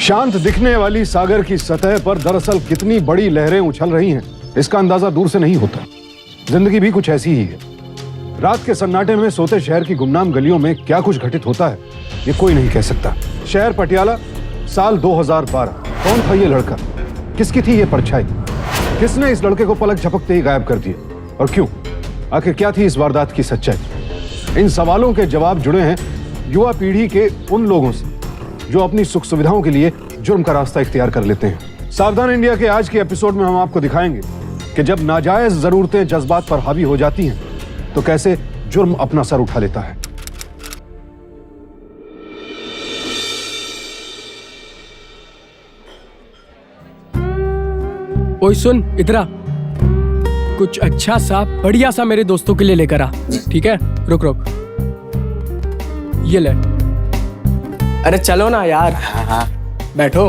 शांत दिखने वाली सागर की सतह पर दरअसल कितनी बड़ी लहरें उछल रही हैं, इसका अंदाजा दूर से नहीं होता। जिंदगी भी कुछ ऐसी ही है। रात के सन्नाटे में सोते शहर की गुमनाम गलियों में क्या कुछ घटित होता है, ये कोई नहीं कह सकता। शहर पटियाला, साल 2012। कौन था ये लड़का? किसकी थी ये परछाई? किसने इस लड़के को पलक झपकते ही गायब कर दिया और क्यों? आखिर क्या थी इस वारदात की सच्चाई? इन सवालों के जवाब जुड़े हैं युवा पीढ़ी के उन लोगों से जो अपनी सुख सुविधाओं के लिए जुर्म का रास्ता इख्तियार कर लेते हैं। सावधान इंडिया के आज के एपिसोड में हम आपको दिखाएंगे कि जब नाजायज जरूरतें जज्बात पर हावी हो जाती हैं तो कैसे जुर्म अपना सर उठा लेता है। ओए सुन, इधर आ। कुछ अच्छा सा बढ़िया सा मेरे दोस्तों के लिए लेकर आ, ठीक है? रुक रुक, ये ले। अरे चलो ना यार। हाँ। बैठो।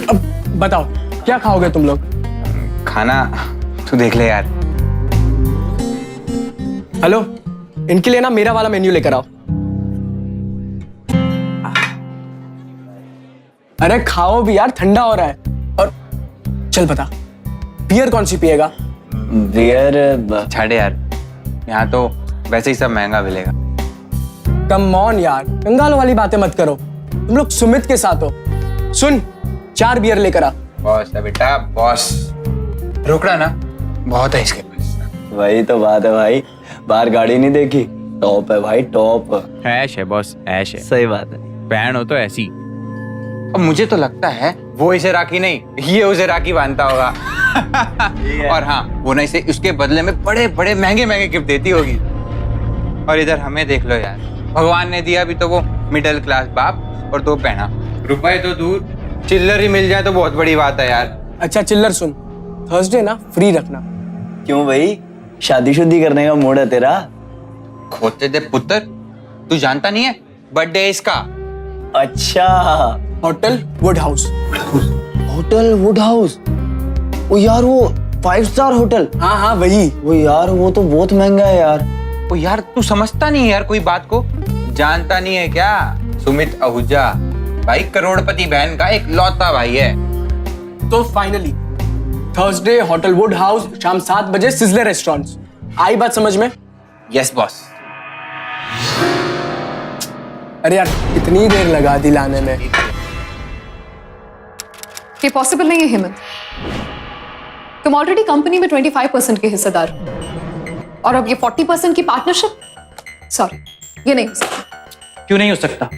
अब बताओ क्या खाओगे तुम लोग? खाना तू देख ले यार। हेलो, इनके लिए ना मेरा वाला मेन्यू लेकर आओ। अरे खाओ भी यार, ठंडा हो रहा है। और चल बता, बियर कौन सी पिएगा? बियर छाड़े यार, यहाँ तो वैसे ही सब महंगा मिलेगा। कम ऑन यार, कंगाल वाली बातें मत करो। तुम लोग सुमित के साथ हो। सुन, 4 बियर लेकर आ। बॉस है बेटा, बॉस। रोकड़ा ना, बहुत है इसके पास। वही तो बात है भाई, बाहर गाड़ी नहीं देखी, टॉप है भाई, टॉप। ऐश है बॉस, ऐश है। सही बात है। बहन हो तो ऐसी। अब मुझे तो लगता है वो इसे राखी नहीं, ये उसे राखी बांधता होगा। और हाँ, वो ना इसे उसके बदले में बड़े बड़े महंगे महंगे गिफ्ट देती होगी। और इधर हमें देख लो यार, भगवान ने दिया भी तो वो मिडिल क्लास बाप और 2 बहना। रुपए तो दूर, चिल्लर ही मिल जाए तो बहुत बड़ी बात है यार। अच्छा चिल्लर सुन, थर्सडे ना फ्री रखना। क्यों भाई, शादी करने का मूड है तेरा? खोते दे पुत्र, तू जानता नहीं है बर्थडे है इसका। अच्छा, hotel Wood House. Hotel Wood House? ओ यार, वो 5 स्टार होटल। हाँ हाँ वही। वो यार, वो तो बहुत महंगा है यार। ओ यार, तू समझता नहीं है यार कोई बात को? जानता नहीं है क्या? सुमित आहूजा भाई करोड़पति बहन का एक लौता भाई है। तो finally Thursday hotel Wood house, शाम 7 बजे सिजलर रेस्टोरेंट्स। आई बात समझ में? Yes boss. अरे यार, इतनी देर लगा दी लाने में। ये पॉसिबल नहीं है हेमंत। तुम ऑलरेडी कंपनी में 25% के हिस्सेदार हो और अब ये 40% की पार्टनरशिप? सॉरी, ये नहीं हो सकता। क्यों नहीं हो सकता?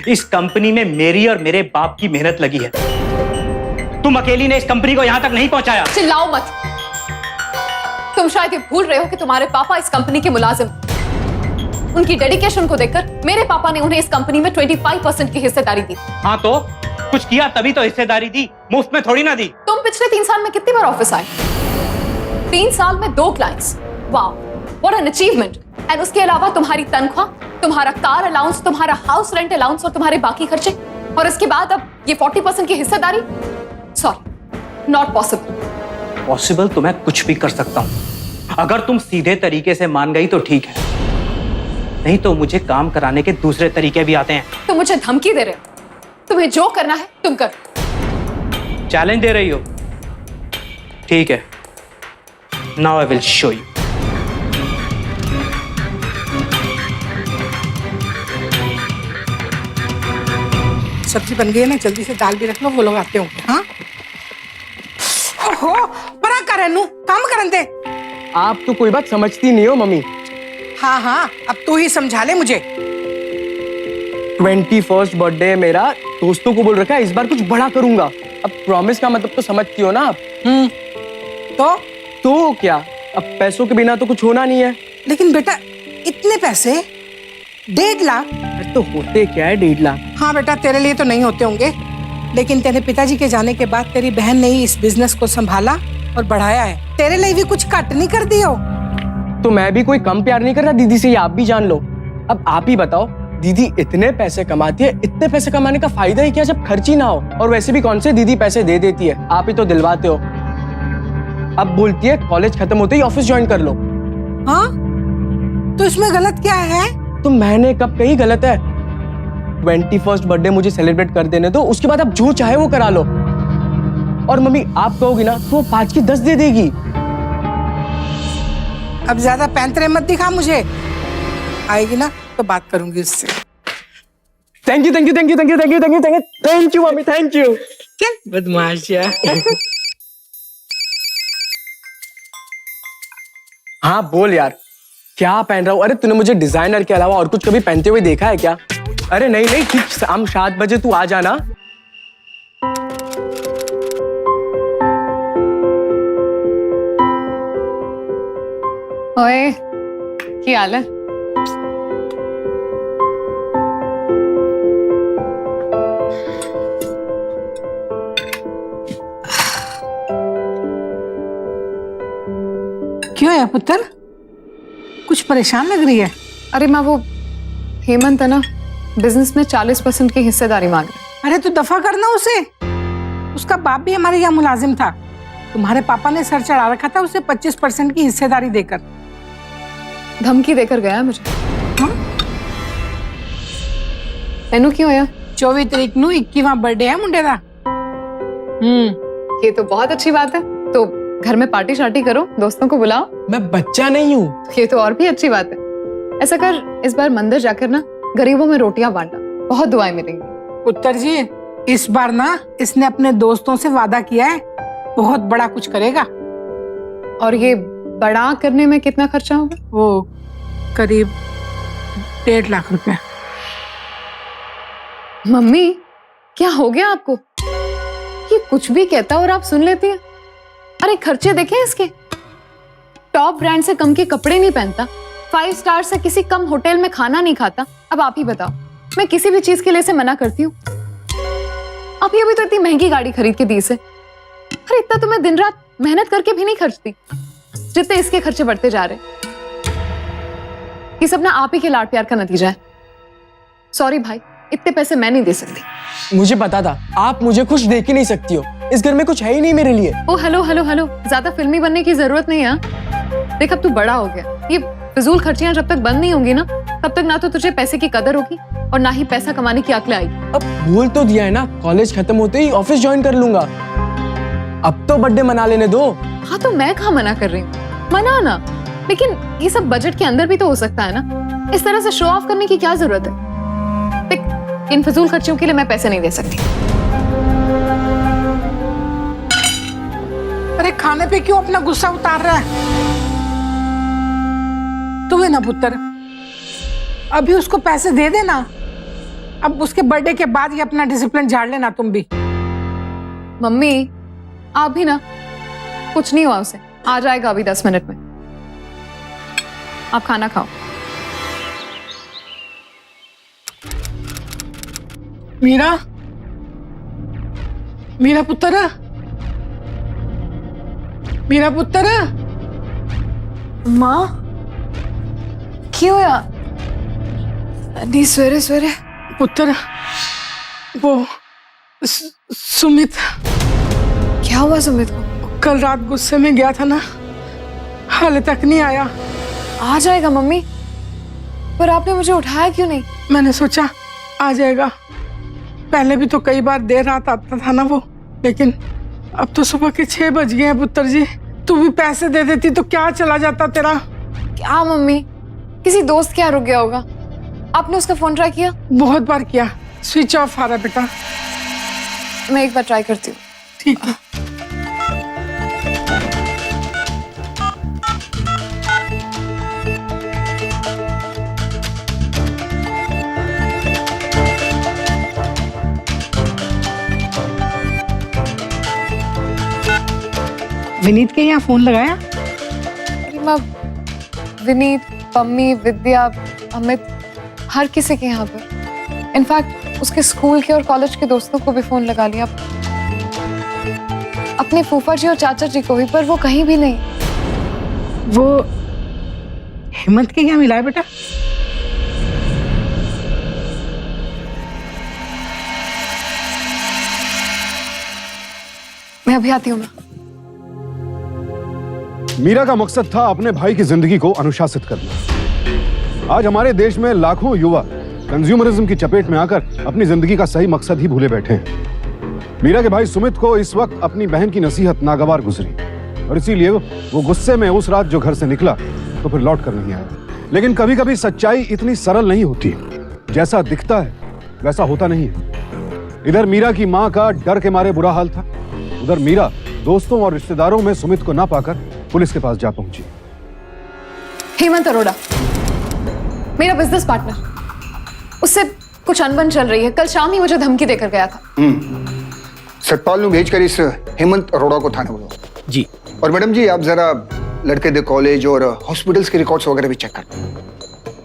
इस कंपनी में मेरी और मेरे बाप की मेहनत लगी है। तुम अकेली ने इस कंपनी को यहां तक नहीं पहुंचाया। चिल्लाओ मत। तुम शायद ये भूल रहे हो कि तुम्हारे पापा इस कंपनी के मुलाजिम। उनकी डेडिकेशन को देखकर मेरे पापा ने उन्हें इस कंपनी में 25% की हिस्सेदारी दी। हाँ तो कुछ किया तभी तो हिस्सेदारी दी, मुफ्त में थोड़ी ना दी। तुम पिछले 3 साल में कितनी बार ऑफिस आए? 3 साल में 2 clients. Wow, what an achievement. And उसके अलावा तुम्हारी तनख्वाह, तुम्हारा कार अलाउंस, तुम्हारा हाउस रेंट अलाउंस और तुम्हारे बाकी खर्चे, और इसके बाद अब ये 40% की हिस्सेदारी? Sorry, not possible. पॉसिबल तो मैं कुछ भी कर सकता हूं। अगर तुम सीधे तरीके से मान गई तो ठीक है, नहीं तो मुझे काम कराने के दूसरे तरीके भी आते हैं। तुम मुझे धमकी दे रहे हो? तुम्हें जो करना है तुम कर। चैलेंज दे रही हो? ठीक है, now I will show you. सब्जी बन गई है ना, जल्दी से दाल भी रख लो, वो लोग आते होंगे। हाँ ओहो, बड़ा करनू काम करन दे। आप तो कोई बात समझती नहीं हो मम्मी। हाँ हाँ, अब तू ही समझा ले मुझे। 21st बर्थडे है मेरा, दोस्तों को बोल रखा है इस बार कुछ बड़ा करूंगा। अब प्रॉमिस का मतलब तो समझती हो ना आप? तो क्या, अब पैसों के बिना तो कुछ होना नहीं है। लेकिन बेटा, इतने पैसे? 1.5 लाख? तो होते क्या है 1.5 लाख? हाँ बेटा, तेरे लिए तो नहीं होते होंगे, लेकिन तेरे पिताजी के जाने के बाद तेरी बहन ने ही इस बिजनेस को संभाला और बढ़ाया है। तेरे लिए भी कुछ कट नहीं कर दियो। तो मैं भी कोई कम प्यार नहीं कर रहा दीदी से, ये आप भी जान लो। अब आप ही बताओ, दीदी इतने पैसे कमाती है, इतने पैसे कमाने का फायदा ही क्या जब खर्च ही ना हो? और वैसे भी कौन से दीदी पैसे दे देती है, आप ही तो दिलवाते हो। अब बोलती है कॉलेज खत्म होते ही ऑफिस ज्वाइन कर लो। हाँ, तो इसमें गलत क्या है? तो मैंने कब कही गलत है? 21st बर्थडे मुझे सेलिब्रेट कर देने दो, उसके बाद आप जो चाहे वो करा लो। और मम्मी आप कहोगी ना तो वो 5 की 10 दे देगी। अब ज्यादा पैंतरे मत दिखा मुझे, आएगी ना तो बात करूंगी उससे। Thank you thank you thank you thank you thank you thank you thank you thank you mummy, thank you. चल बदमाशिया। हाँ बोल यार, क्या पहन रहा हूँ? अरे तूने मुझे डिजाइनर के अलावा और कुछ कभी पहनते हुए देखा है क्या? अरे नहीं नहीं, ठीक शाम 7 बजे तू आ जाना। ओए की हाल है? क्यों है पुत्र, कुछ परेशान लग रही है? अरे माँ वो हेमंत है ना, बिजनेस में 40% की हिस्सेदारी मांग रहा है। अरे तू दफा करना उसे, उसका बाप भी हमारे यहाँ मुलाजिम था, तुम्हारे पापा ने सर चढ़ा रखा था उसे 25% की हिस्सेदारी देकर। धमकी देकर गया है मुझे। हाँ? तेनू क्यों होया? 24 तारीख नू 21वां बर्थडे है मुंडे दा। ये तो बहुत अच्छी बात है, तो घर में पार्टी शार्टी करो, दोस्तों को बुलाओ। मैं बच्चा नहीं हूँ। ये तो और भी अच्छी बात है। ऐसा कर, इस बार मंदिर जाकर ना गरीबों में रोटियां बांटना, बहुत दुआएं मिलेंगी। पुत्र जी इस बार ना इसने अपने दोस्तों से वादा किया है बहुत बड़ा कुछ करेगा। और ये बड़ा करने में कितना खर्चा होगा? वो करीब 1.5 लाख रुपया। मम्मी क्या हो गया आपको? ये कुछ भी कहता और आप सुन लेती हैं। अरे खर्चे देखे इसके, टॉप ब्रांड से कम के कपड़े नहीं पहनता, 5 स्टार से किसी कम होटल में खाना नहीं खाता। अब आप ही बताओ, मैं किसी भी चीज के लिए इसे मना करती हूँ? आप ही अभी तो इतनी महंगी गाड़ी खरीद के दी इसे। अरे इतना तो मैं दिन रात मेहनत करके भी नहीं खर्चती, जितने इसके खर्चे बढ़ते जा रहे। ये सब ना आप ही के लाड प्यार का नतीजा है। सॉरी भाई, इतने पैसे मैं नहीं दे सकती। मुझे पता था आप मुझे खुश देख ही नहीं सकती हो, इस घर में कुछ है ही नहीं मेरे लिए। ओ हेलो हेलो हेलो, ज्यादा फिल्मी बनने की जरूरत नहीं है। देख अब तू बड़ा हो गया, ये फिजूल खर्चियां जब तक बंद नहीं होंगी ना, तब तक ना तो तुझे पैसे की कदर होगी और ना ही पैसा कमाने की अक्ल आई। अब बोल तो दिया है ना, कॉलेज खत्म होते ही ऑफिस ज्वाइन कर लूंगा। अब तो बर्थडे मना लेने दो। हाँ तो मैं कहाँ मना कर रही हूँ, मना ना, लेकिन ये सब बजट के अंदर भी तो हो सकता है ना। इस तरह से शो ऑफ करने की क्या जरूरत है? देख, इन फिजूल खर्चों के लिए मैं पैसे नहीं दे सकती। अरे खाने पे क्यों अपना गुस्सा उतार रहा है? तुम्हें ना पुत्र, अभी उसको पैसे दे देना, अब उसके बर्थडे के बाद ही अपना डिसिप्लिन झाड़ लेना तुम भी। मम्मी आप भी ना, कुछ नहीं हुआ उसे, आ जाएगा अभी 10 मिनट में। आप खाना खाओ। मीरा, मीरा पुत्र, मीरा पुत्र। माँ क्यों यार? दी सवेरे सवेरे। पुत्र वो सुमित। क्या हुआ सुमित को? कल रात गुस्से में गया था ना, हाले तक नहीं आया। आ जाएगा मम्मी, पर आपने मुझे उठाया क्यों नहीं? मैंने सोचा आ जाएगा, पहले भी तो कई बार देर रात आता था ना वो, लेकिन अब तो सुबह के 6 बज गए हैं पुत्र जी। तू भी पैसे दे देती तो क्या चला जाता तेरा। क्या मम्मी, किसी दोस्त क्या रुक गया होगा? आपने उसका फोन ट्राई किया? बहुत बार किया, स्विच ऑफ आ रहा है बेटा। मैं एक बार ट्राई करती हूँ। ठीक है। विनीत के यहाँ फोन लगाया? विनीत, पम्मी, विद्या, अमित, हर किसी के यहाँ पर। इनफैक्ट उसके स्कूल के और कॉलेज के दोस्तों को भी फोन लगा लिया, अपने फूफा जी और चाचा जी को भी, पर वो कहीं भी नहीं। वो हेमंत के यहाँ मिला है बेटा? मैं अभी आती हूँ। मैं मीरा का मकसद था अपने भाई की जिंदगी को अनुशासित करना। आज हमारे देश में लाखों युवा कंज्यूमरिज्म की चपेट में आकर अपनी जिंदगी का सही मकसद ही भूले बैठे हैं। मीरा के भाई सुमित को इस वक्त अपनी बहन की नसीहत नागवार गुजरी और इसीलिए वो गुस्से में उस रात जो घर से निकला तो फिर लौट कर नहीं आया। लेकिन कभी कभी सच्चाई इतनी सरल नहीं होती, जैसा दिखता है वैसा होता नहीं है। इधर मीरा की मां का डर के मारे बुरा हाल था, उधर मीरा दोस्तों और रिश्तेदारों में सुमित को ना पाकर पुलिस के पास जा पहुंची। हेमंत अरोड़ा मेरा बिजनेस पार्टनर, उससे कुछ अनबन चल रही है। कल शाम ही मुझे धमकी देकर गया था। सतपाल ਨੂੰ भेजकर इस हेमंत अरोड़ा को थाने बुलाओ। जी। और मैडम जी आप जरा लड़के के कॉलेज और हॉस्पिटल्स के रिकॉर्ड्स वगैरह भी चेक कर।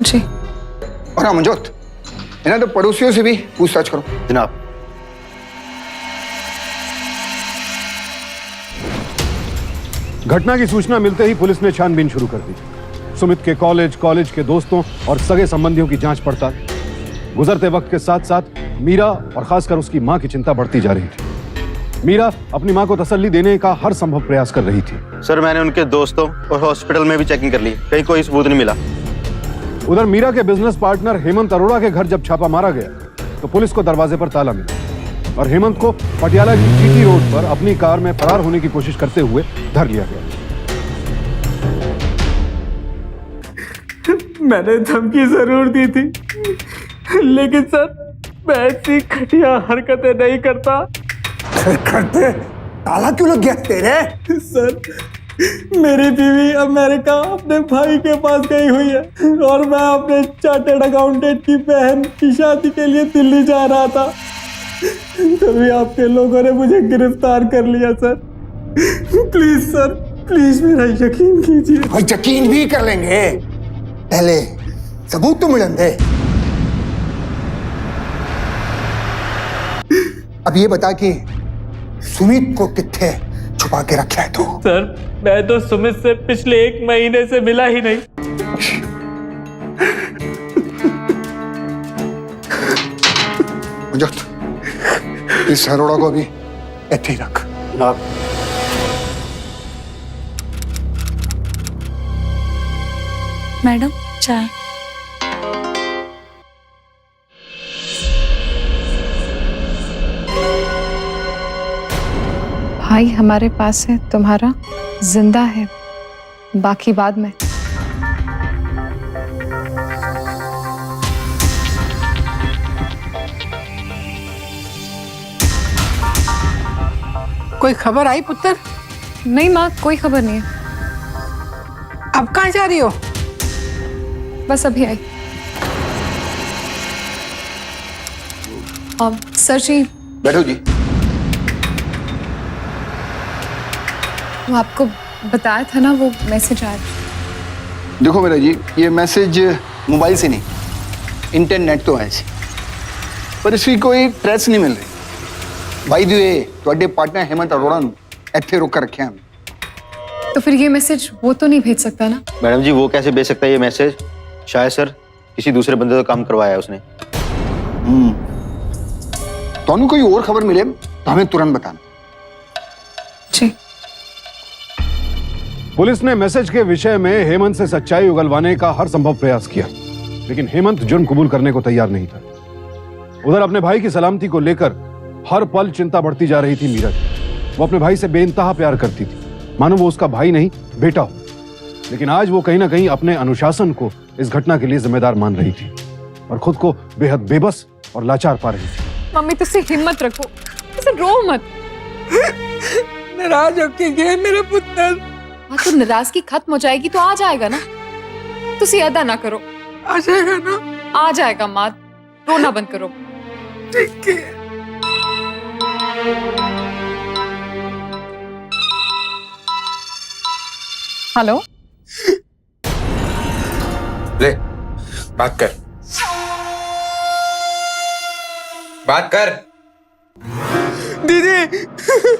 जी। और हाँ मंजोत, इन्हें तो पड़ोसियों से भी पूछताछ करो। जनाब। घटना की सूचना मिलते ही पुलिस ने छानबीन शुरू कर दी। सुमित के कॉलेज के दोस्तों और सगे संबंधियों की जांच पड़ताल। गुजरते वक्त के साथ साथ मीरा और खासकर उसकी मां की चिंता बढ़ती जा रही थी। मीरा अपनी मां को तसल्ली देने का हर संभव प्रयास कर रही थी। सर मैंने उनके दोस्तों और हॉस्पिटल में भी चेकिंग कर ली, कहीं कोई सबूत नहीं मिला। उधर मीरा के बिजनेस पार्टनर हेमंत अरोड़ा के घर जब छापा मारा गया तो पुलिस को दरवाजे पर ताला मिला और हेमंत को पटियाला की जीटी रोड पर अपनी कार में फरार होने की कोशिश करते हुए धर लिया गया। मैंने धमकी जरूर दी थी, लेकिन सर मैं ऐसी घटिया हरकतें नहीं करता। करते ताला क्यों लग गया तेरे? सर मेरी बीवी अमेरिका अपने भाई के पास गई हुई है और मैं अपने चार्टर्ड अकाउंटेंट की बहन की शादी के लिए दिल्ली जा रहा था, तभी आपके लोगों ने मुझे गिरफ्तार कर लिया। सर प्लीज सर, प्लीज मेरा यकीन कीजिए। और यकीन भी कर लेंगे, पहले सबूत तो मिलन दे। अब ये बता कि सुमित को कितने छुपा के रखा है? तो सर मैं तो सुमित से पिछले 1 महीने से मिला ही नहीं। इस अरोड़ा को भी ऐसे ही रख। मैडम चाय। भाई हमारे पास है, तुम्हारा जिंदा है, बाकी बाद में। कोई खबर आई पुत्र? नहीं माँ, कोई खबर नहीं है। अब कहाँ जा रही हो? बस अभी आई। सर जी बैठो जी। वो आपको बताया था ना, वो मैसेज आया। देखो मेरा जी, ये मैसेज मोबाइल से नहीं इंटरनेट तो है, पर इसकी कोई ट्रेस नहीं मिल रही। भाई दी वे ਤੁਹਾਡੇ पार्टनर हेमंत अरोड़ा ਨੂੰ ਇੱਥੇ रोक कर रखे हैं। तो फिर ये मैसेज वो तो नहीं भेज सकता ना? मैडम जी वो कैसे भेज सकता है ये मैसेज? शायद सर किसी दूसरे बंदे से काम करवाया है उसने। तो कोई और खबर मिले तो हमें तुरंत बताना। जी। पुलिस ने मैसेज के विषय में हेमंत से सच्चाई उगलवाने का हर संभव प्रयास किया, लेकिन हेमंत जुर्म कबूल करने को तैयार नहीं था। उधर अपने भाई की सलामती को लेकर हर पल चिंता बढ़ती जा रही थी मीरा की। वो अपने भाई से बेइंतहा प्यार करती थी, मानो वो उसका भाई नहीं बेटा हो। लेकिन आज वो कहीं ना कहीं अपने अनुशासन को इस घटना के लिए जिम्मेदार मान रही थी और खुद को बेहद बेबस और लाचार पा रही थी। मम्मी तुझसे हिम्मत रखो, तुझसे रो मत। नाराज होके गए मेरे पुत्र। हाँ तो नाराजगी खत्म हो जाएगी तो आ जाएगा ना, तुसी अदा ना करो। आ जाएगा ना? आ जाएगा माँ, रोना बंद करो। ठीक है। हेलो। ले बात कर, बात कर। दीदी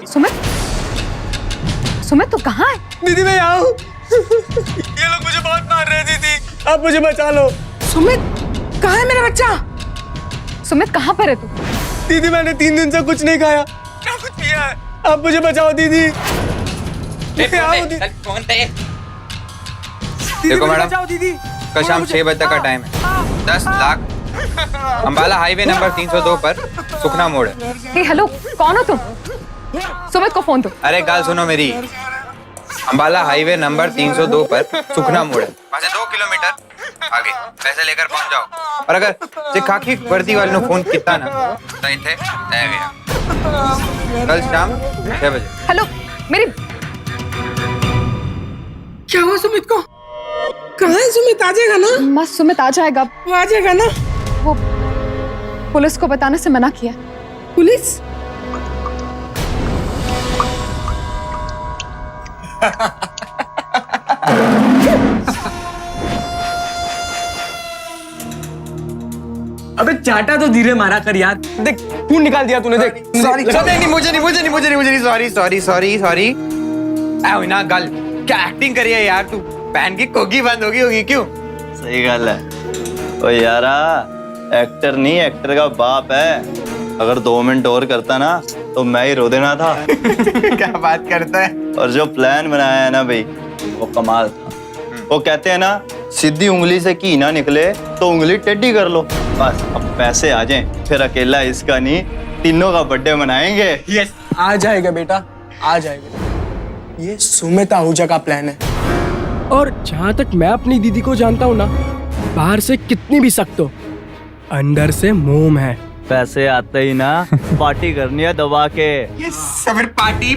सुमित, सुमित तू कहाँ है? दीदी मैं यहाँ हूँ। ये लोग मुझे बहुत मार रहे हैं दीदी, आप मुझे बचा लो। सुमित कहाँ है मेरा बच्चा? सुमित कहाँ पर है तू? दीदी मैंने 3 दिन से कुछ नहीं खाया, ना कुछ पिया है, आप मुझे बचाओ दीदी। देखो मैडम, बचाओ दीदी। कल शाम 6 बजे तक का टाइम है। 10 लाख अंबाला हाईवे नंबर 302 पर सुखना मोड़ है। हे हेलो, कौन हो तुम? सुमित को फोन दो। अरे गाल सुनो मेरी, अंबाला हाईवे नंबर 302 पर सुखना मोड़ है, वहां से 2 किलोमीटर आगे पैसे लेकर पहुंच जाओ। और अगर जे खाकी वर्दी वाले ने फोन किया ना तो इथे आ गया कल शाम 6 बजे। हेलो, मेरी क्या हुआ सुमित को? कहाँ है सुमित? आ जाएगा ना? माँ, सुमित आ जाएगा। वो आ जाएगा ना? वो पुलिस को बताने से मना किया। पुलिस? अबे चाटा तो धीरे मारा कर यार। देख खून निकाल दिया तूने। देख सॉरी नहीं, मुझे सॉरी आओ ना गल, क्या एक्टिंग करी है यार तू? बहन की कोगी बंद होगी क्यों? सही गल है। ओ यारा, एक्टर नहीं, एक्टर का बाप है। अगर 2 मिनट और करता ना तो मैं ही रो देना था। क्या बात करता है? और जो प्लान बनाया है ना भाई, वो कमाल था। वो कहते हैं ना, सीधी उंगली से घी ना निकले तो उंगली टेढ़ी कर लो। बस अब पैसे आ जाएं, फिर अकेला इसका नहीं, तीनों का बर्थडे मनाएंगे। यस, आ जाएगा बेटा, आ जाएगा। ये सुमित आहूजा का प्लान है। और जहाँ तक मैं अपनी दीदी को जानता हूँ ना, बाहर से कितनी भी सख्त हो, अंदर से मोम है। पैसे आते ही ना पार्टी करनी है दबा के। फिर पार्टी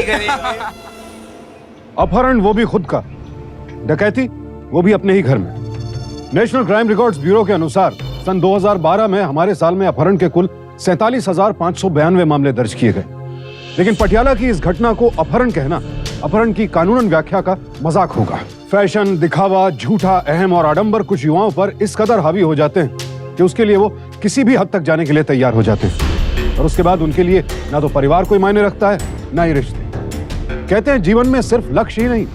करेंगे। अपहरण वो भी खुद का, डकैती वो भी अपने ही घर में। नेशनल क्राइम रिकॉर्ड्स ब्यूरो के अनुसार सन 2012 में हमारे साल में अपहरण के कुल 47,592 मामले दर्ज किए गए। लेकिन पटियाला की इस घटना को अपहरण कहना अपहरण की कानूनन व्याख्या का मजाक होगा। फैशन, दिखावा, झूठा, अहम और आडंबर कुछ युवाओं पर इस कदर हावी हो जाते हैं कि उसके लिए वो किसी भी हद तक जाने के लिए तैयार हो जाते हैं। और उसके बाद उनके लिए ना तो परिवार कोई मायने रखता है, ना ही रिश्ते। कहते हैं जीवन में सिर्फ लक्ष्य ही नहीं,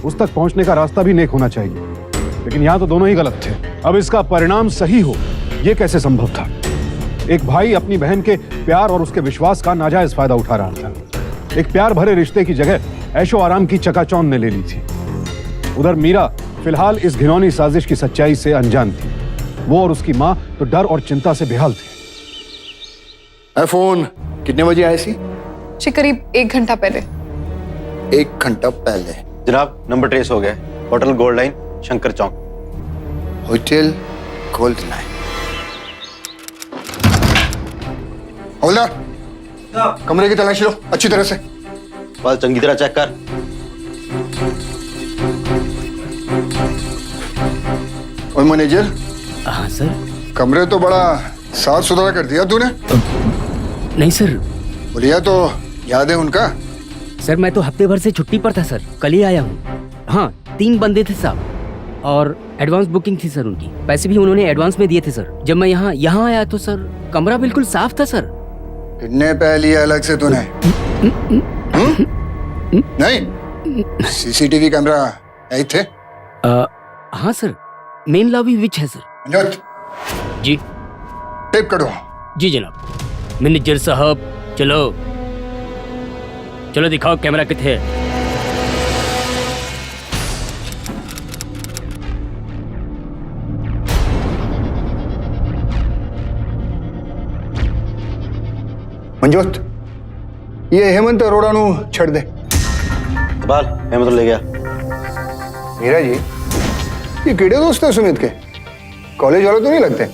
उस तक पहुंचने का रास्ता भी नेक होना चाहिए। लेकिन यहाँ तो दोनों ही गलत थे। अब इसका परिणाम सही हो, ये कैसे संभव था? एक भाई अपनी बहन के प्यार और उसके विश्वास का नाजायज फायदा उठा रहा था। एक प्यार भरे रिश्ते की जगह ऐशो आराम की चकाचौंध ने ले ली थी। उधर मीरा फिलहाल इस घिनौनी साजिश की सच्चाई से अनजान थी। वो और उसकी माँ तो डर और चिंता से बेहाल थे। फोन कितने बजे आए सी? जी करीब 1 घंटा पहले। 1 घंटा पहले? जनाब, नंबर ट्रेस हो गया। Hotel Gold Line, Shankar Chowk. Hotel Gold Line. हवलदार, कमरे की तलाशी लो अच्छी तरह से। बस चंगी तरह चेक कर। और मैनेजर? हाँ सर। कमरे तो बड़ा साफ सुथरा कर दिया तूने। नहीं सर। बोलिया तो याद है उनका? सर मैं तो हफ्ते भर से छुट्टी पर था सर, कल ही आया हूँ। हाँ 3 बंदे थे साहब, और एडवांस बुकिंग थी सर उनकी। पैसे भी उन्होंने एडवांस में दिए थे सर। जब मैं यहाँ आया तो सर कमरा बिल्कुल साफ था सर। कितने पैसे लिए अलग से तूने? नहीं, सीसीटीवी कैमरा यही थे? हाँ सर, मेन लॉबी विच है सर। मनोज, जी। टेप करो। जी जनाब। मैनेजर साहब चलो चलो दिखाओ कैमरा किथे है। मंजोत, ये हेमंत अरोड़ा नु छड़ दे। बाल हेमंत ले गया। मीरा जी, ये किड़े दोस्त है सुमित के? कॉलेज वाले तो नहीं लगते?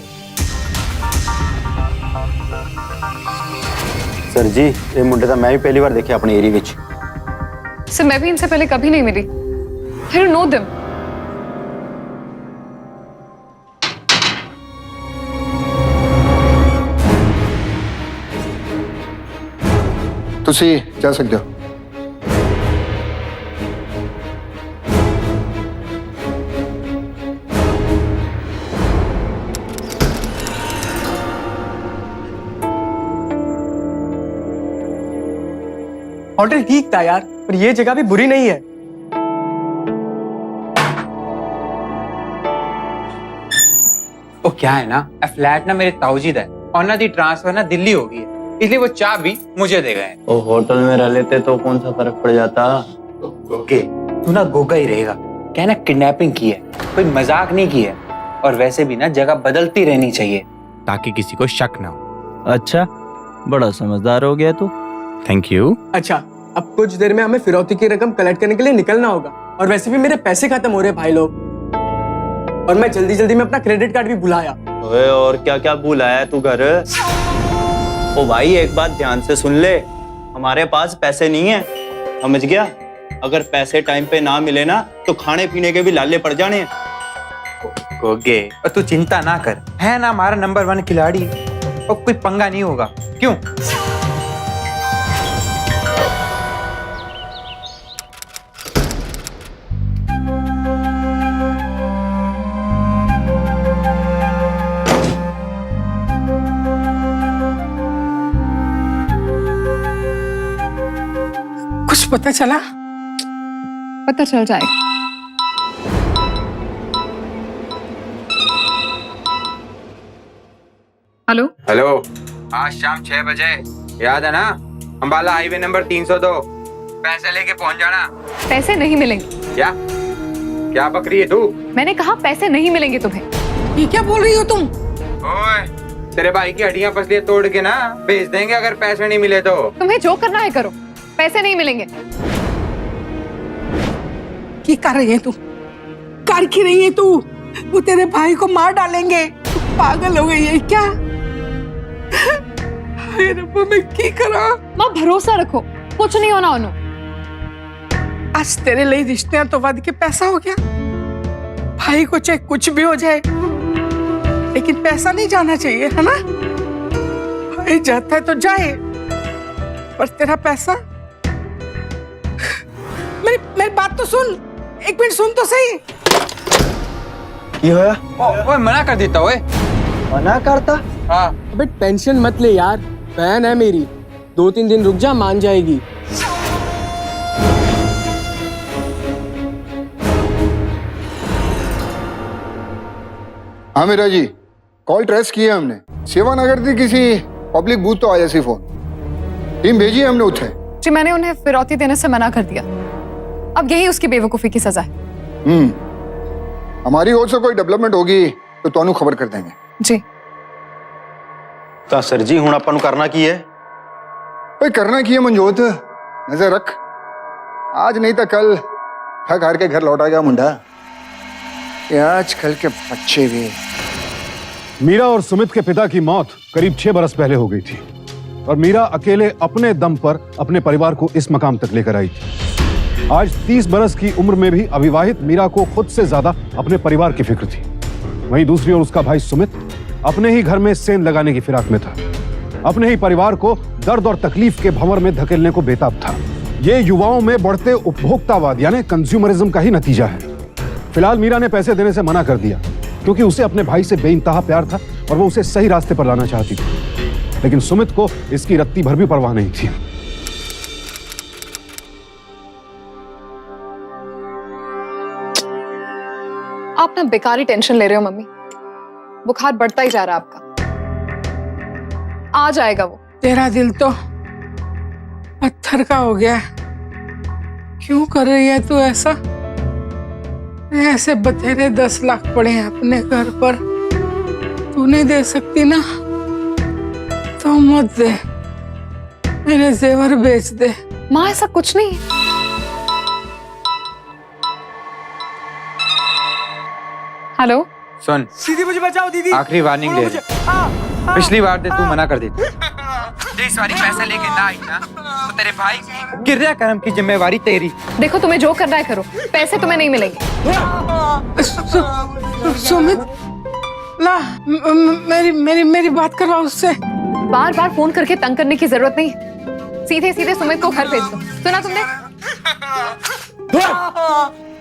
सर जी, ये मुंडे तो मैं भी पहली बार देखे अपने एरिया विच। सर मैं भी इनसे पहले कभी नहीं मिली। I don't know them. तुसी जा सकते हो। होटल ठीक था यार, पर ये जगह भी बुरी नहीं है। वो क्या है ना, फ्लैट ना मेरे ताऊजीद है और ना दी ट्रांसफर ना दिल्ली हो गई है, इसलिए वो चाबी मुझे दे गए। वो होटल में रह लेते तो कौन सा फर्क पड़ जाता। ओके, तू ना गोगा ही रहेगा, क्या ना किडनैपिंग की है, कोई मजाक नहीं की है। और वैसे भी ना जगह बदलती रहनी चाहिए ताकि किसी को शक ना हो। अच्छा, बड़ा समझदार हो गया तू। Thank you. अच्छा, अब कुछ देर में हमें फिरौती की रकम कलेक्ट करने के लिए निकलना होगा, और वैसे भी मेरे पैसे खत्म हो रहे भाई लोग, और मैं जल्दी जल्दी में अपना क्रेडिट कार्ड भी भुलाया। ओए, और क्या क्या भूलाया है तू घर? ओ भाई, एक बात ध्यान से सुन ले, हमारे पास पैसे नहीं है, समझ गया? अगर पैसे टाइम पे ना मिले ना तो खाने पीने के भी लाले पड़ जाने हैं। ओके, और तू चिंता ना कर, है ना हमारा नंबर 1 खिलाड़ी, और कोई पंगा नहीं होगा। क्यों? कुछ पता चला? पता चल जाएगा। हेलो हेलो, आज शाम 6 बजे, याद है ना? अंबाला हाईवे नंबर 302, पैसे लेके पहुंच जाना। पैसे नहीं मिलेंगे। क्या क्या बक रही है तू? मैंने कहा पैसे नहीं मिलेंगे तुम्हें। ये क्या बोल रही हो तुम? ओए, तेरे भाई की हड्डियां पसलियां तोड़ के ना भेज देंगे अगर पैसे नहीं मिले तो। तुम्हें जो करना है करो, पैसे नहीं मिलेंगे। क्या कर रही है तू? कर की रही है तू? वो तेरे भाई को मार डालेंगे। तू पागल हो गई है क्या? हाय रब्बा, मैं की करा? माँ भरोसा रखो, कुछ नहीं होना उन्हों। आज तेरे लिए रिश्ते तो वध के पैसा हो गया। भाई को चाहे कुछ भी हो जाए, लेकिन पैसा नहीं जाना चाहिए, है ना? भाई जाता है तो जाए, पर तेरा पैसा। मेरी बात तो सुन, एक मिनट सुन तो सही। ये होया? ओए, मना कर देता। ओए, मना करता? हाँ। अबे टेंशन मत ले यार, बहन है मेरी, 2-3 दिन रुक जा, मान जाएगी। हाँ मीरा जी, कॉल ट्रेस की है हमने। सेवा ना करती किसी पब्लिक बूथ तो आ जैसी फोन टीम भेजी है हमने उठे। जी, मैंने उन्हें फिरौती देने से मना कर दिया। अब यही उसकी बेवकूफी की सजा है। हमारी ओर से कोई डेवलपमेंट होगी तो ਤੁਹਾਨੂੰ खबर कर देंगे। जी। तो सर जी, हुण अपन करना की है? भाई करना की है मनजोत, नजर रख, आज नहीं तो कल थक हार के घर लौटा गया मुंडा। ये आजकल के बच्चे भी। मीरा और सुमित के पिता की मौत करीब 6 बरस पहले हो गई थी, और मीरा अकेले अपने दम पर अपने परिवार को इस मकाम तक लेकर आई थी। आज 30 बरस की उम्र में भी अविवाहित मीरा को खुद से ज्यादा अपने परिवार की फिक्र थी। वहीं दूसरी ओर उसका भाई सुमित अपने ही घर में सेंध लगाने की फिराक में था, अपने ही परिवार को दर्द और तकलीफ के भंवर में धकेलने को बेताब था। ये युवाओं में बढ़ते उपभोक्तावाद यानी कंज्यूमरिज्म का ही नतीजा है। फिलहाल मीरा ने पैसे देने से मना कर दिया, क्योंकि उसे अपने भाई से बेइंतहा प्यार था और वो उसे सही रास्ते पर लाना चाहती थी। लेकिन सुमित को इसकी रत्ती भर भी परवाह नहीं थी। आप ना बेकारी टेंशन ले रहे हो मम्मी, बुखार बढ़ता ही जा रहा है आपका। आ जाएगा वो। तेरा दिल तो पत्थर का हो गया। क्यों कर रही है तू ऐसा? ऐसे बतेरे 10 लाख पड़े हैं अपने घर पर, तू नहीं दे सकती ना? तो मत दे, मेरे जेवर बेच दे। माँ ऐसा कुछ नहीं है। हेलो, सुन, दीदी मुझे बचाओ दीदी, आखिरी वार्निंग दे। पिछली बार दे तू मना कर देती। इस बारी पैसे लेके ना आई ना तो तेरे भाई गिरया करम की जिम्मेवारी तेरी। देखो तुम्हें जो करना है करो, पैसे तुम्हें नहीं मिलेंगे। सुमित, ला मेरी बात करवाओ उससे। बार बार फोन करके तंग करने की जरूरत नहीं, सीधे सीधे सुमित को घर भेज दो। सुना तुमने?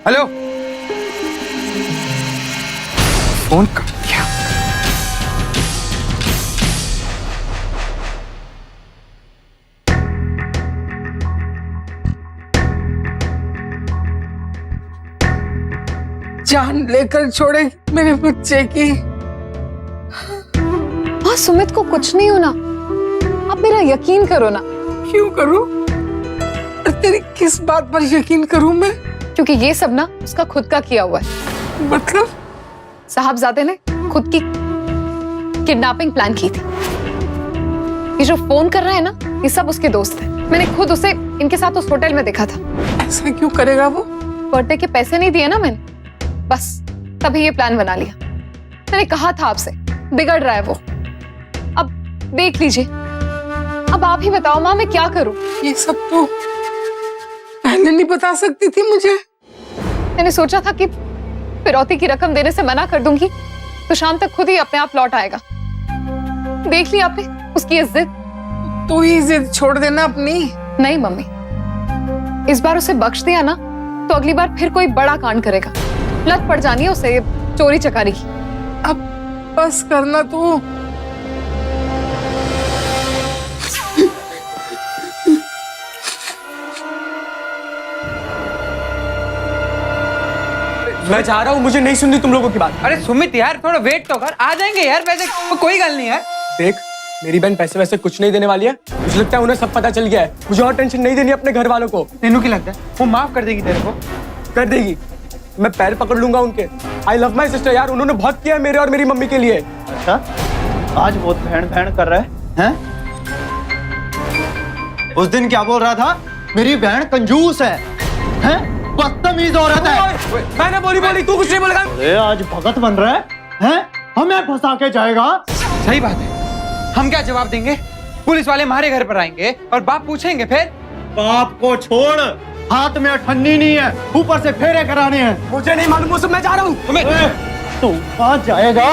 हेलो, फोन कर दिया। जान लेकर छोड़े मेरे बच्चे की। हाँ, सुमित को कुछ नहीं होना, आप मेरा यकीन करो ना। क्यों करूं? तेरी किस बात पर यकीन करूं मैं? क्योंकि ये सब ना उसका खुद का किया हुआ है। मतलब साहबजादे ने खुद की किडनैपिंग प्लान की थी। ये जो फोन कर रहे हैं ना, ये सब उसके दोस्त हैं। मैंने खुद उसे इनके साथ उस होटल में देखा था। ऐसा क्यों करेगा वो? बर्थडे के पैसे नहीं दिए ना मैंने, बस तभी ये प्लान बना लिया। मैंने कहा था आपसे, बिगड़ रहा है वो। अब देख लीजिए। अब आप ही बताओ माँ, मैं क्या करूं? ये सब तो पहले नहीं बता सकती थी मुझे। मैंने सोचा था कि फिरौती की रकम देने से मना कर दूंगी तो शाम तक खुद ही अपने आप लौट आएगा। देख ली आपने उसकी ये जिद। तू ही जिद छोड़ देना अपनी। नहीं मम्मी, इस बार उसे बख्श दिया ना तो अगली बार फिर कोई बड़ा कांड करेगा। लत पड़ जानी है उसे ये चोरी चकारी की। अब बस करना तू। मैं जा रहा हूँ, मुझे नहीं सुननी तुम लोगों की बात। अरे सुमित यार, थोड़ा वेट तो कर, आ जाएंगे यार पैसे, कोई गल नहीं यार। देख, मेरी बहन पैसे वैसे कुछ नहीं देने वाली है। मुझे लगता है उन्हें सब पता चल गया है। मुझे और टेंशन नहीं देनी अपने घर वालों को। तेनू क्या लगता है वो माफ कर देगी तेरे को? कर देगी। मैं पैर पकड़ लूंगा उनके। आई लव माई सिस्टर यार, उन्होंने बहुत किया है मेरे और मेरी मम्मी के लिए। अच्छा, आज बहुत बहन बहन कर रहा है? उस दिन क्या बोल रहा था? मेरी बहन कंजूस है? बदतमीज औरत है। मैंने बोली तू कुछ नहीं बोलेगा। अरे आज भगत बन रहा है? हमें फंसा के जाएगा। सही बात है, हम क्या जवाब देंगे? पुलिस वाले हमारे घर पर आएंगे और बाप पूछेंगे फिर? बाप को छोड़, हाथ में ठन्नी नहीं है, ऊपर से फेरे कराने हैं। मुझे नहीं मालूम, सब मैं जा रहा हूँ। तू कहाँ जाएगा?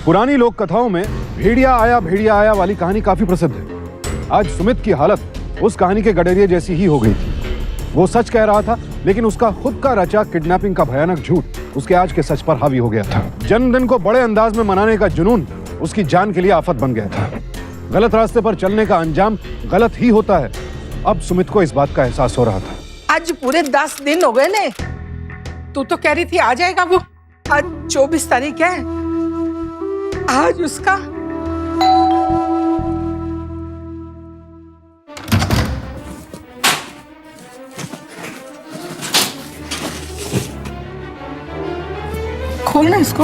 पुरानी लोक कथाओं में भेड़िया आया वाली कहानी काफी प्रसिद्ध है। आज सुमित की हालत उस कहानी के गडरिये जैसी ही हो गई थी। वो सच कह रहा था, लेकिन उसका खुद का रचा किडनैपिंग का भयानक झूठ उसके आज के सच पर हावी हो गया था। जन्मदिन को बड़े अंदाज में मनाने का जुनून उसकी जान के लिए आफत बन गया था। गलत रास्ते पर चलने का अंजाम गलत ही होता है। अब सुमित को इस बात का एहसास हो रहा था। आज पूरे 10 दिन हो गए ने। तू तो कह रही थी आ जाएगा वो। आज 24 तारीख है। आज उसका खोलना इसको।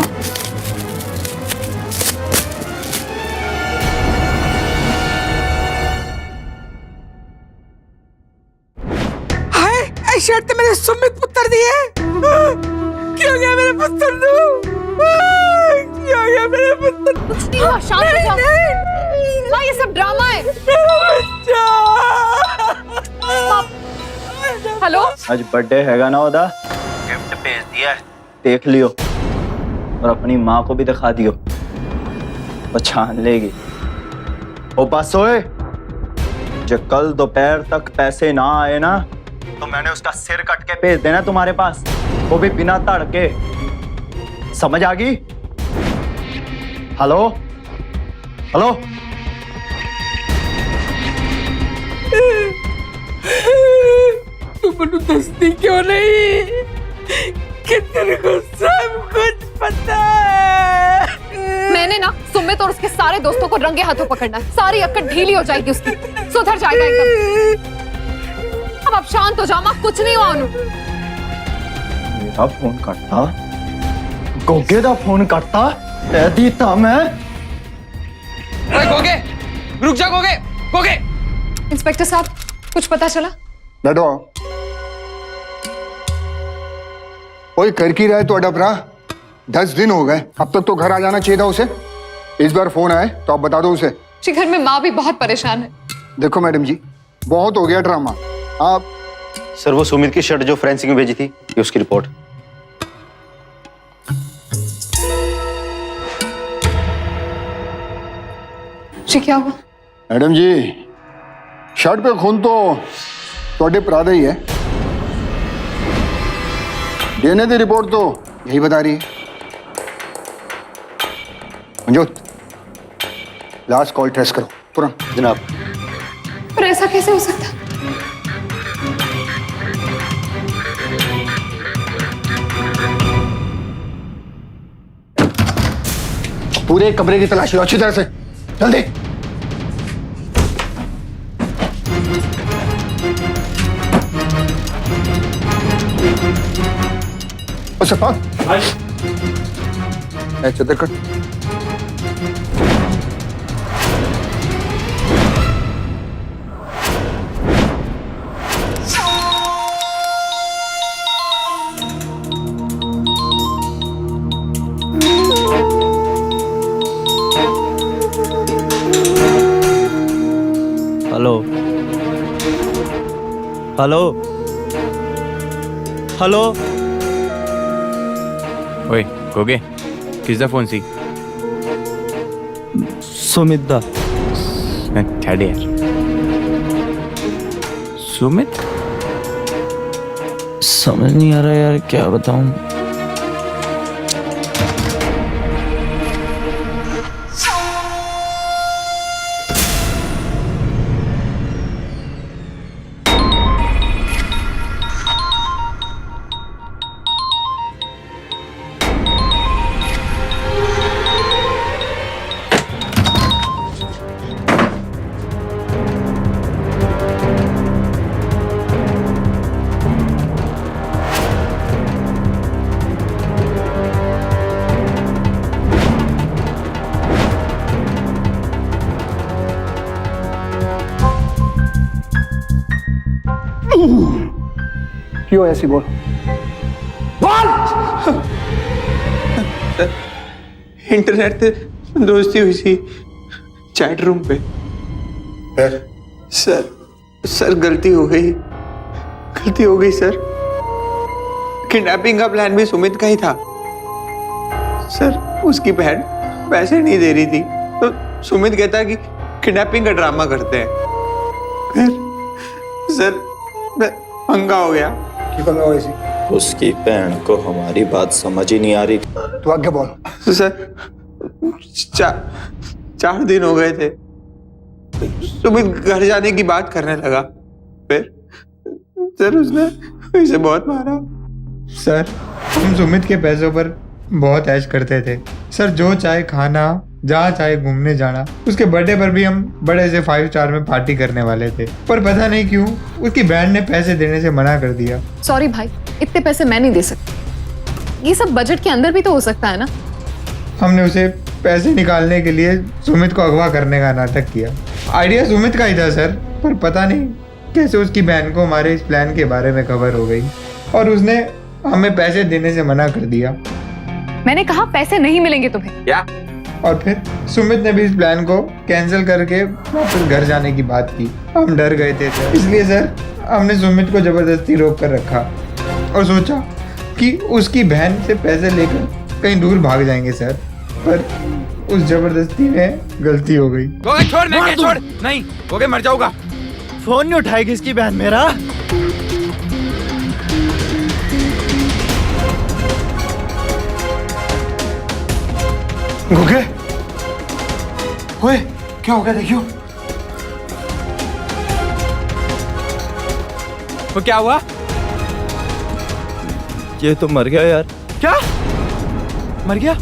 हाय, ऐ शर्ट तो मेरे सुमित पुत्र दी है। क्यों गया मेरे पुत्र को? क्यों गया मेरे पुत्र? कुछ नहीं हुआ, शांत हो जाओ। माँ, ये सब ड्रामा है। हेलो, आज बर्थडे हैगा ना ओदा, गिफ्ट भेज दिया है, देख लियो और अपनी माँ को भी दिखा दियो, पहचान लेगी। ओ बस ओए, जब कल दोपहर तक पैसे ना आए ना तो मैंने उसका सिर कट के भेज देना तुम्हारे पास, वो भी बिना तड़के। समझ आ गई? हेलो हेलो, तुम मुझे दसती क्यों नहीं कि तेरे को सब कुछ पता है? मैंने ना सुमित और उसके सारे दोस्तों को रंगे हाथों पकड़ना है। सारी अक्कड़ ढीली हो जाएगी उसकी, सुधर जाएगा एकदम। अब आप शांत हो जाओ माँ, कुछ नहीं हुआ उन्हें। मेरा फोन करता, गोगे दा फोन करता, ऐदी था मैं। ओए गोगे, रुक जा गोगे, गोगे। इंस्पेक्टर साहब, कुछ पता चला? बैठो। ओए कर की रहा है तो अडप रहा। 10 दिन हो गए, अब तक तो घर आ जाना चाहिए था उसे। इस बार फोन आए तो आप बता दो उसे। जी, घर में माँ भी बहुत परेशान है। देखो मैडम जी, बहुत हो गया ड्रामा। आप सर, वो सुमित की शर्ट जो फोरेंसिक में भेजी थी, ये उसकी रिपोर्ट। जी, क्या हुआ? मैडम जी, शर्ट पे खून तो थोड़े परादा ही है। डीएनए की रिपोर्ट तो यही बता रही है। मंजूत, लास्ट कॉल ट्रेस करो तुरंत। जनाब। पर ऐसा कैसे हो सकता? पूरे कमरे की तलाशी लो अच्छी तरह से, जल्दी। सफाक, चदर कर। Hello hello hello. ओए गोगे, किसदा फोन सी? सुमित दा। छाड़े यार। सुमित? समझ नहीं आ रहा यार, क्या बताऊं। क्यों ऐसी बोल? इंटरनेट पे दोस्ती हुई थी, चैट रूम पे। सर गलती हो गई सर। किडनैपिंग का प्लान भी सुमित का ही था सर। उसकी बहन पैसे नहीं दे रही थी तो सुमित कहता कि किडनैपिंग का ड्रामा करते हैं। फिर सर पंगा हो गया। क्यों पंगा हुआ ऐसी? उसकी बहन को हमारी बात समझ ही नहीं आ रही। तू आगे बोल। सर 4 दिन हो गए थे, सुमित घर जाने की बात करने लगा। फिर सर उसने इसे बहुत मारा। सर हम सुमित के पैसों पर बहुत ऐश करते थे सर। जो चाहे खाना, जहाँ चाहे घूमने जाना। उसके बर्थडे पर भी हम बड़े से 5 स्टार में पार्टी करने वाले थे, पर पता नहीं क्यों उसकी बहन ने पैसे देने से मना कर दिया। सॉरी भाई, इतने पैसे मैं नहीं दे सकती। ये सब बजट के अंदर भी तो हो सकता है ना। हमने उसे पैसे निकालने के लिए सुमित को अगवा करने का नाटक किया। आइडिया सुमित का ही था सर, पर पता नहीं कैसे उसकी बहन को हमारे इस प्लान के बारे में खबर हो गई और उसने हमें पैसे देने से मना कर दिया। मैंने कहा पैसे नहीं मिलेंगे तुम्हें। क्या? और फिर सुमित ने भी इस प्लान को कैंसिल करके वापस घर जाने की बात की। हम डर गए थे सर, इसलिए सर हमने सुमित को जबरदस्ती रोक कर रखा और सोचा कि उसकी बहन से पैसे लेकर कहीं दूर भाग जाएंगे सर, पर उस जबरदस्ती में गलती हो गई। गोगे छोड़, नहीं छोड़, नहीं गोगे मर जाऊंगा। फोन नहीं उठाएगी इसकी बहन मेरा। गोगे, ओए क्या हो गया देखियो। वो क्या हुआ? ये तो मर गया यार। क्या मर गया?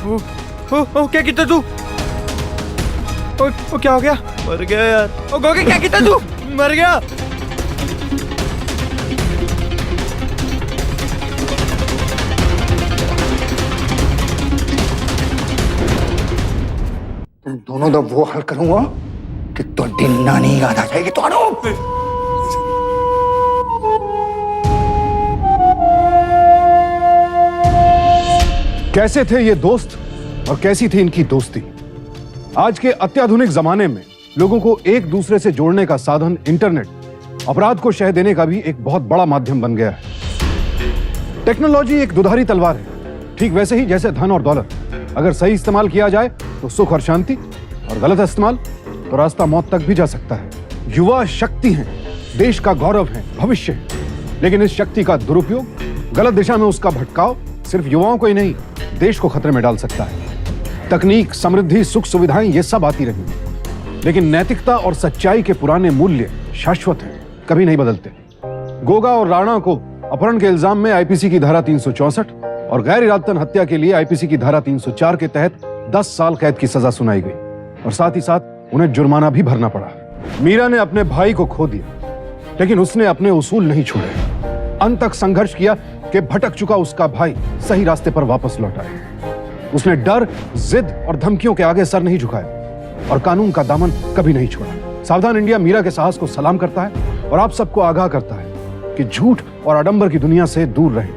ओ क्या किया तू? ओ क्या हो गया? मर गया यार। ओ गोगे क्या किया तू? मर गया। तुम दोनों दा वो हल करूंगा कि तो नानी याद आ जाएगी। तो कैसे थे ये दोस्त और कैसी थी इनकी दोस्ती? आज के अत्याधुनिक जमाने में लोगों को एक दूसरे से जोड़ने का साधन इंटरनेट अपराध को शह देने का भी एक बहुत बड़ा माध्यम बन गया है। टेक्नोलॉजी एक दुधारी तलवार है, ठीक वैसे ही जैसे धन और दौलत। अगर सही इस्तेमाल किया जाए तो सुख और शांति, और गलत इस्तेमाल तो रास्ता मौत तक भी जा सकता है। युवा शक्ति हैं, देश का गौरव है, भविष्य है। लेकिन इस शक्ति का दुरुपयोग, गलत दिशा में उसका भटकाव सिर्फ युवाओं को ही नहीं, देश को खतरे में डाल सकता है। तकनीक, समृद्धि, सुख सुविधाएं ये सब आती रही, लेकिन नैतिकता और सच्चाई के पुराने मूल्य शाश्वत हैं, कभी नहीं बदलते। गोगा और राणा को अपहरण के इल्जाम में आईपीसी की धारा 364 और गैर इरादतन हत्या के लिए आईपीसी की धारा 304 के तहत 10 साल कैद की सजा सुनाई गई और साथ ही साथ उन्हें जुर्माना भी भरना पड़ा। मीरा ने अपने भाई को खो दिया, लेकिन उसने अपने उसूल नहीं छोड़े। अंत तक संघर्ष किया कि भटक चुका उसका भाई सही रास्ते पर वापस लौट आए। उसने डर, जिद और धमकियों के आगे सर नहीं झुकाया और कानून का दामन कभी नहीं छोड़ा। सावधान इंडिया मीरा के साहस को सलाम करता है और आप सबको आगाह करता है कि झूठ और आडंबर की दुनिया से दूर रहें,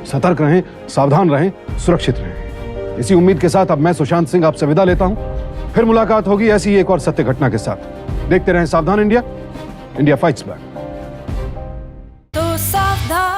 सतर्क रहें, सावधान रहें, सुरक्षित रहें। इसी उम्मीद के साथ अब मैं सुशांत सिंह आपसे विदा लेता हूं। फिर मुलाकात होगी ऐसी एक और सत्य घटना के साथ। देखते रहें सावधान इंडिया, इंडिया फाइट्स बैक। तो सावधान